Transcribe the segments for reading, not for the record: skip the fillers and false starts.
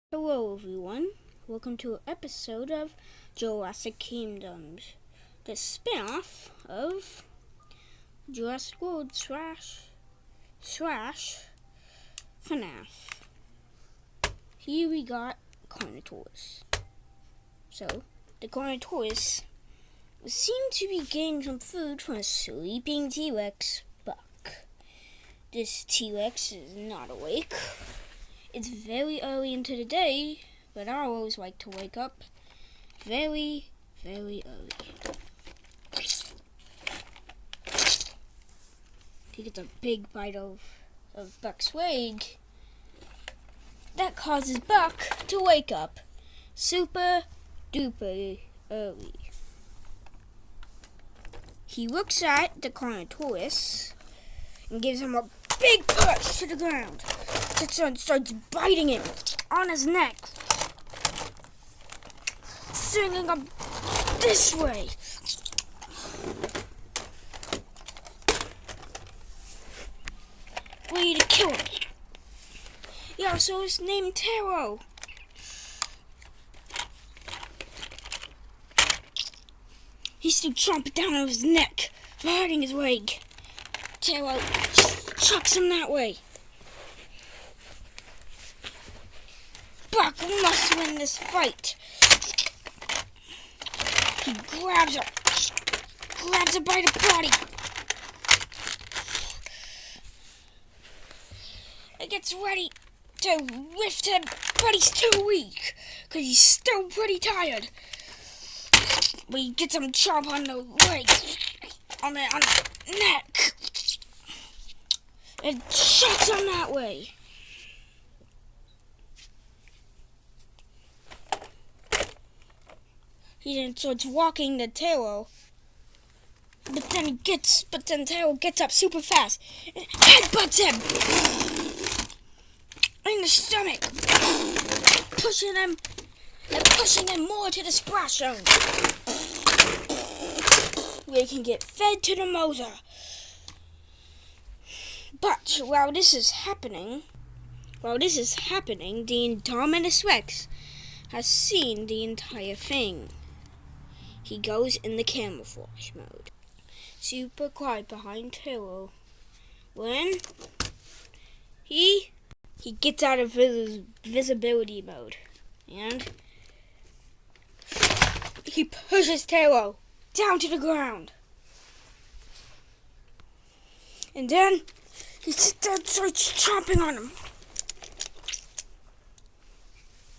Hello everyone, welcome to an episode of Jurassic Kingdoms, the spin-off of Jurassic World slash FNAF. Here we got Carnotaurus. So, the Carnotaurus seemed to be getting some food from a sleeping T-Rex buck. This T-Rex is not awake. It's very early into the day, but I always like to wake up very, very early. He gets a big bite of Buck's leg. That causes Buck to wake up super duper early. He looks at the Carnotaurus and gives him a big push to the ground. Sits there and starts biting him on his neck, swinging up this way. Ready to kill him. Yeah, so it's named Taro. He's still chomping down on his neck, biting his leg. Taro chucks him that way. Buck must win this fight. He grabs her by the body. He gets ready to lift him, but he's too weak, because he's still pretty tired. But he gets him a chomp on the leg, on the neck, and chucks him that way. He then starts walking the Taro, but then Taro gets up super fast and headbutts him in the stomach, pushing him more to the splash zone, where he can get fed to the Moser. But while this is happening, the Indominus Rex has seen the entire thing. He goes in the camouflage mode, super quiet behind Taro. When he gets out of visibility mode, and he pushes Taro down to the ground. And then he starts chomping on him.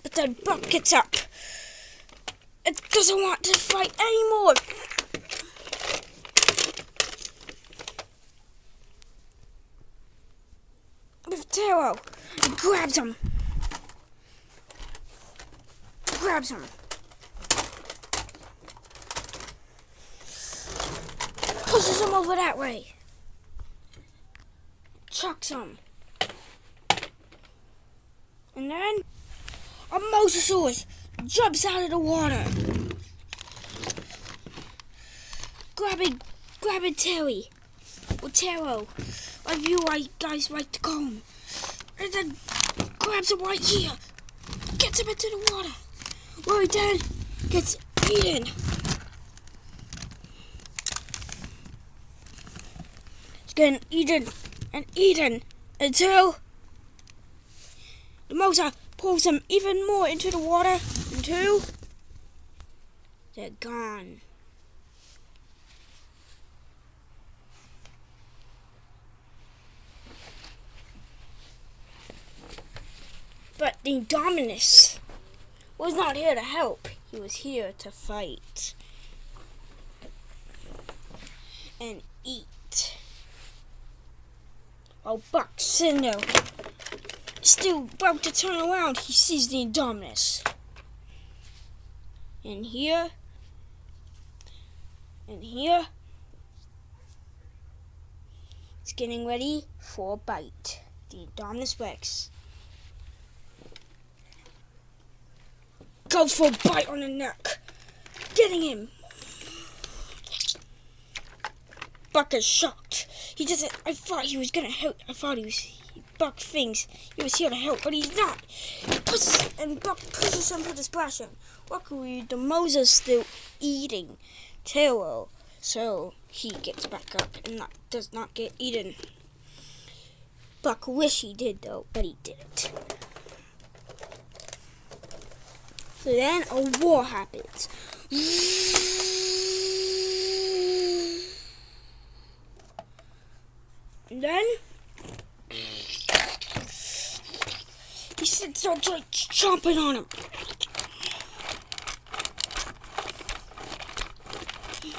But then Buck gets up. It doesn't want to fight anymore. With Taro, he grabs him. Pushes him over that way. Chucks him. And then a Mosasaurus jumps out of the water, grabbing Terry, or Taro, like you guys like to call him, and then grabs him right here, gets him into the water, where he then gets eaten. He's getting eaten until the Mosa pulls them even more into the water until they're gone. But the Indominus was not here to help. He was here to fight and eat. While Buck's sitting there, still about to turn around, he sees the Indominus. And here, it's getting ready for a bite. The Indominus Rex goes for a bite on the neck, getting him. Buck is shocked. He doesn't. I thought he was gonna help. Buck thinks he was here to help, but he's not. He pushes and Buck pushes him to the splash him. Luckily, the Moses still eating Tail, so he gets back up and does not get eaten. Buck wish he did though, but he didn't. So then a war happens. And then he starts like chomping on him. He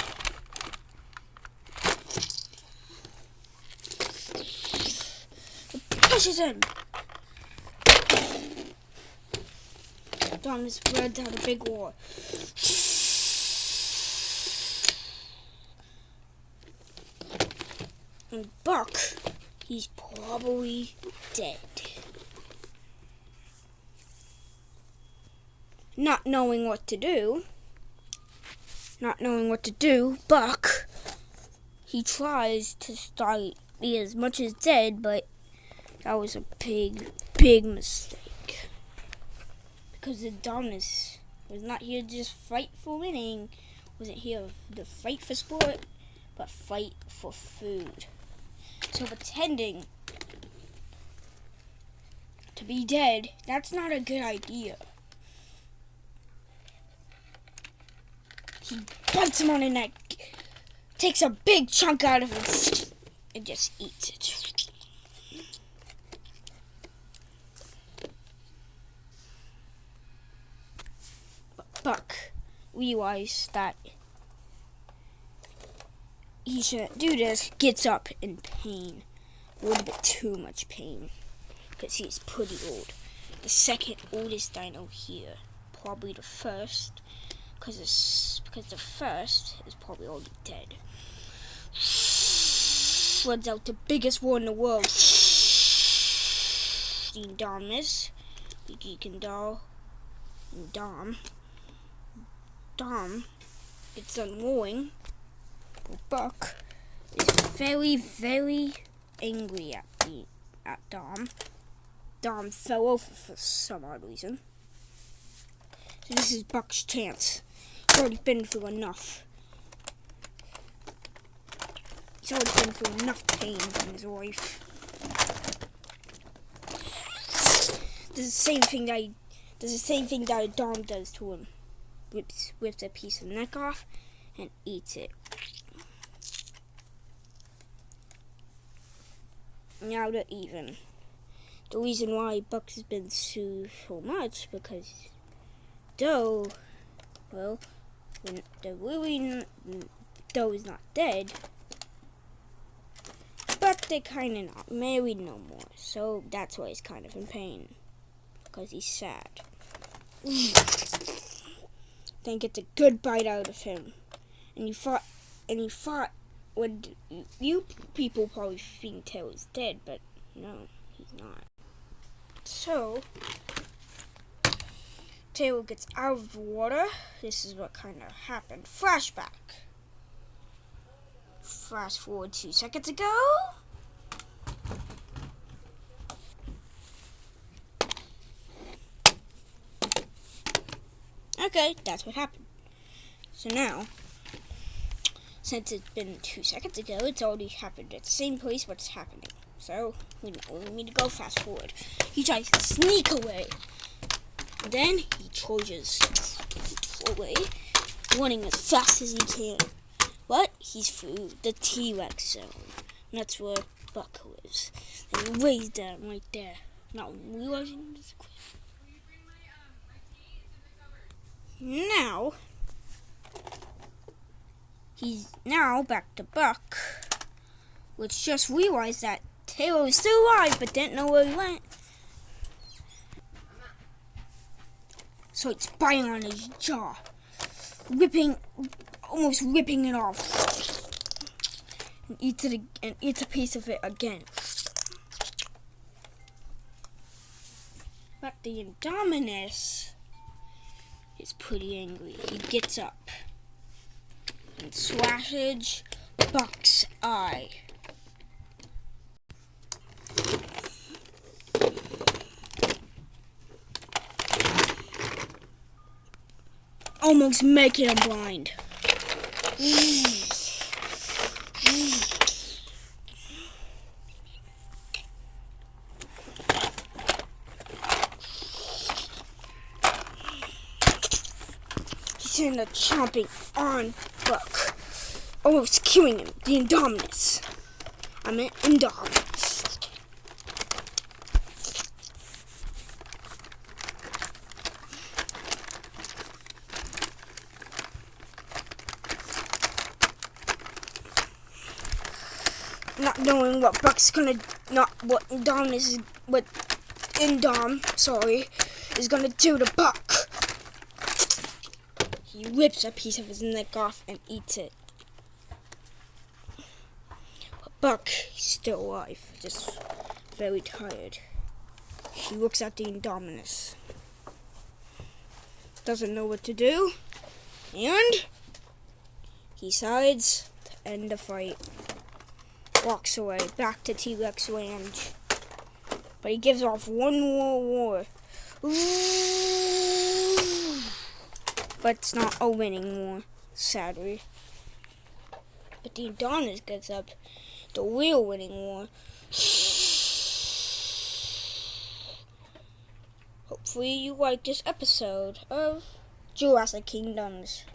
pushes him. Thomas Red had a big war. And Buck, he's probably dead. Not knowing what to do, Buck, he tries to start as much as dead, but that was a big mistake. Because Adonis was not here to just fight for winning, wasn't here to fight for sport, but fight for food. So pretending to be dead, that's not a good idea. He bites him on the neck, takes a big chunk out of it, and just eats it. But Buck realized that he shouldn't do this, gets up in pain. A little bit too much pain. Because he's pretty old. The second oldest dino here. Probably the first. Because the first is probably already dead. Floods out the biggest war in the world. Seen Dominus. The Geek and Doll. And Dom gets done warring. Buck is very angry at Dom. Dom fell over for some odd reason. So this is Buck's chance. He's already been through enough. He's already been through enough pain in his life. Does the same thing that Dom does to him. Rips a piece of the neck off and eats it. Now they're even. The reason why Buck has been sued so much because Doe is not dead, but they're kind of not married no more, so that's why he's kind of in pain because he's sad. Then gets a good bite out of him, and he fought. When you people probably think Tail is dead, but no, he's not. So Tail gets out of the water. This is what kind of happened. Flashback. Fast forward 2 seconds ago. Okay, that's what happened. So now, since it's been 2 seconds ago, it's already happened at the same place what's happening. So, we need to go fast forward. He tries to sneak away. Then, he charges away, running as fast as he can. But, he's through the T-Rex zone. And that's where Buck lives. And he lays down right there. Not realizing this. Now, he's now back to Buck, which just realized that Taylor was still alive but didn't know where he went. So it's biting on his jaw, almost ripping it off, and eats a piece of it again. But the Indominus is pretty angry. He gets up and slashes Buck's eye. almost making him blind. He's in the chomping on Buck. Almost killing him. The Indominus. I meant Indominus. Not knowing what Buck's gonna, not what Indominus is, what is gonna do to Buck. He rips a piece of his neck off and eats it. But Buck is still alive, just very tired. He looks at the Indominus. Doesn't know what to do. And he decides to end the fight. Walks away, back to T-Rex Ranch. But he gives off one more roar. But it's not a winning war, sadly. But the Indominus gets up, the real winning war. Hopefully you like this episode of Jurassic Kingdoms.